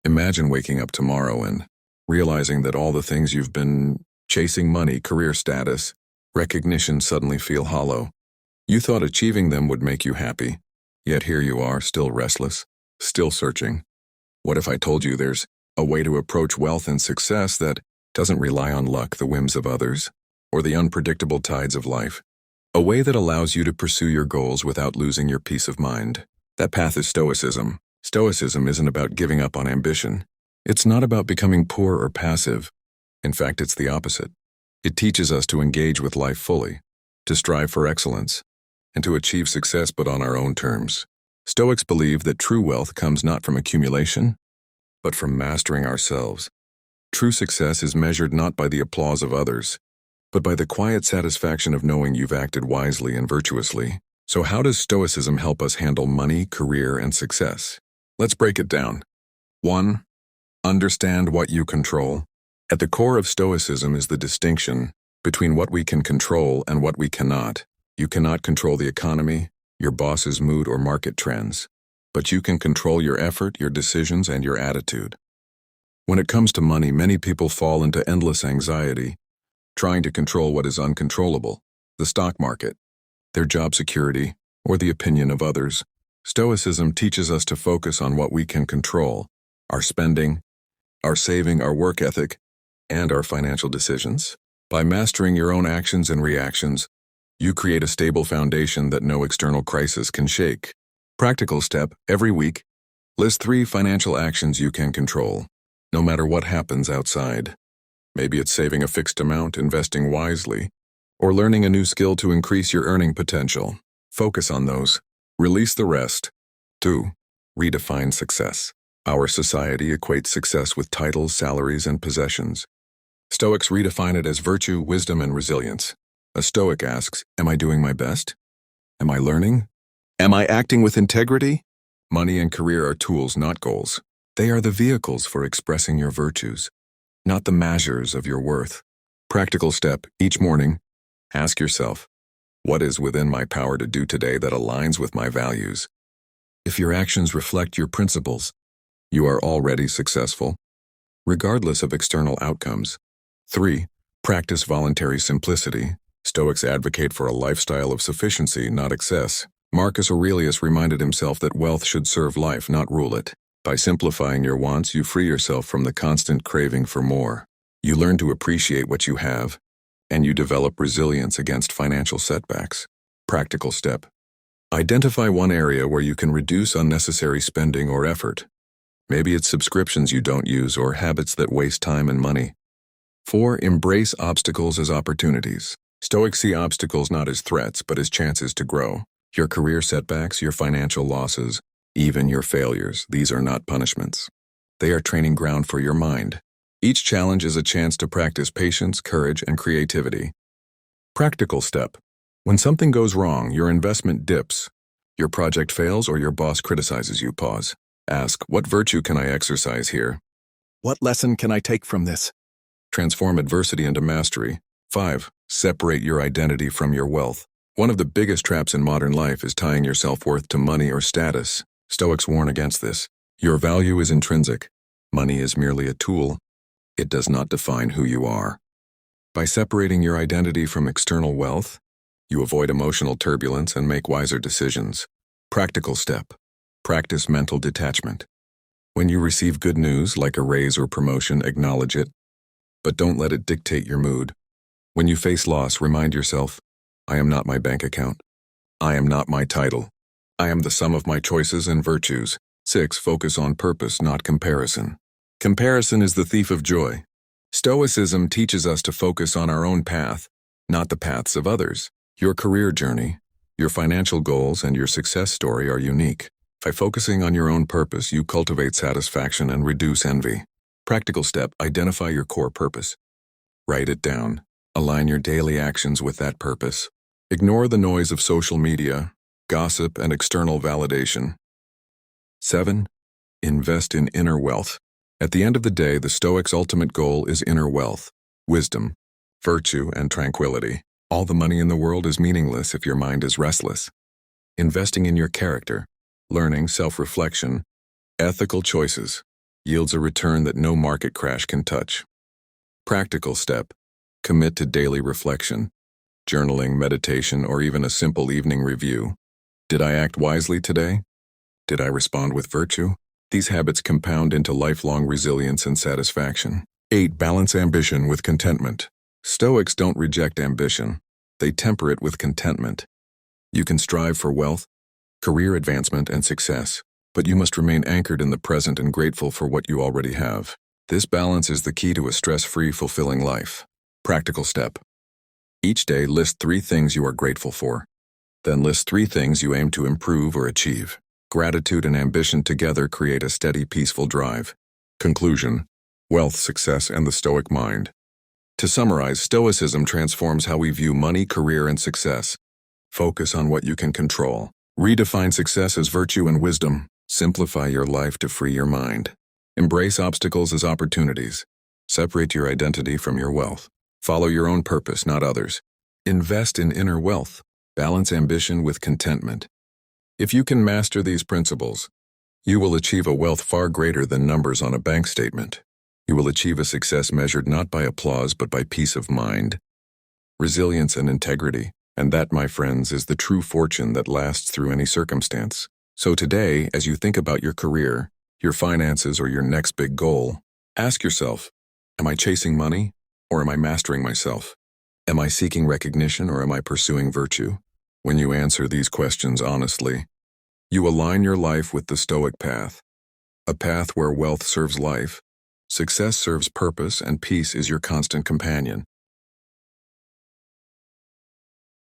Imagine waking up tomorrow and realizing that all the things you've been chasing, money, career status, recognition, suddenly feel hollow. You thought achieving them would make you happy, yet here you are, still restless, still searching. What if I told you there's a way to approach wealth and success that doesn't rely on luck, the whims of others, or the unpredictable tides of life? A way that allows you to pursue your goals without losing your peace of mind. That path is Stoicism. Stoicism isn't about giving up on ambition. It's not about becoming poor or passive. In fact, it's the opposite. It teaches us to engage with life fully, to strive for excellence, and to achieve success but on our own terms. Stoics believe that true wealth comes not from accumulation, but from mastering ourselves. True success is measured not by the applause of others, but by the quiet satisfaction of knowing you've acted wisely and virtuously. So how does Stoicism help us handle money, career, and success? Let's break it down. 1. Understand what you control. At the core of Stoicism is the distinction between what we can control and what we cannot. You cannot control the economy, your boss's mood, or market trends, but you can control your effort, your decisions, and your attitude. When it comes to money, many people fall into endless anxiety, trying to control what is uncontrollable, the stock market, their job security, or the opinion of others. Stoicism teaches us to focus on what we can control: our spending, our saving, our work ethic, and our financial decisions. By mastering your own actions and reactions, you create a stable foundation that no external crisis can shake. Practical step: every week, list 3 financial actions you can control, no matter what happens outside. Maybe it's saving a fixed amount, investing wisely, or learning a new skill to increase your earning potential. Focus on those. Release the rest. 2. Redefine success. Our society equates success with titles, salaries, and possessions. Stoics redefine it as virtue, wisdom, and resilience. A Stoic asks, am I doing my best? Am I learning? Am I acting with integrity? Money and career are tools, not goals. They are the vehicles for expressing your virtues, not the measures of your worth. Practical step: each morning, ask yourself, what is within my power to do today that aligns with my values? If your actions reflect your principles, you are already successful, regardless of external outcomes. 3. Practice voluntary simplicity. Stoics advocate for a lifestyle of sufficiency, not excess. Marcus Aurelius reminded himself that wealth should serve life, not rule it. By simplifying your wants, you free yourself from the constant craving for more. You learn to appreciate what you have, and you develop resilience against financial setbacks. Practical step: identify one area where you can reduce unnecessary spending or effort. Maybe it's subscriptions you don't use or habits that waste time and money. 4. Embrace obstacles as opportunities. Stoics see obstacles not as threats, but as chances to grow. Your career setbacks, your financial losses, even your failures, these are not punishments. They are training ground for your mind. Each challenge is a chance to practice patience, courage, and creativity. Practical step: when something goes wrong, your investment dips, your project fails, or your boss criticizes you, pause. Ask, what virtue can I exercise here? What lesson can I take from this? Transform adversity into mastery. 5. Separate your identity from your wealth. One of the biggest traps in modern life is tying your self-worth to money or status. Stoics warn against this. Your value is intrinsic. Money is merely a tool. It does not define who you are. By separating your identity from external wealth, you avoid emotional turbulence and make wiser decisions. Practical step: practice mental detachment. When you receive good news, like a raise or promotion, acknowledge it, but don't let it dictate your mood. When you face loss, remind yourself, I am not my bank account. I am not my title. I am the sum of my choices and virtues. 6. Focus on purpose, not comparison. Comparison is the thief of joy. Stoicism teaches us to focus on our own path, not the paths of others. Your career journey, your financial goals, and your success story are unique. By focusing on your own purpose, you cultivate satisfaction and reduce envy. Practical step: identify your core purpose. Write it down. Align your daily actions with that purpose. Ignore the noise of social media, gossip, and external validation. 7. Invest in inner wealth. At the end of the day, the Stoics' ultimate goal is inner wealth, wisdom, virtue, and tranquility. All the money in the world is meaningless if your mind is restless. Investing in your character, learning, self-reflection, ethical choices, yields a return that no market crash can touch. Practical step: commit to daily reflection, journaling, meditation, or even a simple evening review. Did I act wisely today? Did I respond with virtue? These habits compound into lifelong resilience and satisfaction. 8. Balance ambition with contentment. Stoics don't reject ambition. They temper it with contentment. You can strive for wealth, career advancement, and success, but you must remain anchored in the present and grateful for what you already have. This balance is the key to a stress-free, fulfilling life. Practical step: each day list 3 things you are grateful for. Then list 3 things you aim to improve or achieve. Gratitude and ambition together create a steady, peaceful drive. Conclusion: wealth, success, and the Stoic mind. To summarize, Stoicism transforms how we view money, career, and success. Focus on what you can control. Redefine success as virtue and wisdom. Simplify your life to free your mind. Embrace obstacles as opportunities. Separate your identity from your wealth. Follow your own purpose, not others. Invest in inner wealth. Balance ambition with contentment. If you can master these principles, you will achieve a wealth far greater than numbers on a bank statement. You will achieve a success measured not by applause but by peace of mind, resilience, and integrity. And that, my friends, is the true fortune that lasts through any circumstance. So today, as you think about your career, your finances, or your next big goal, ask yourself, am I chasing money, or am I mastering myself? Am I seeking recognition, or am I pursuing virtue? When you answer these questions honestly, you align your life with the Stoic path, a path where wealth serves life, success serves purpose, and peace is your constant companion.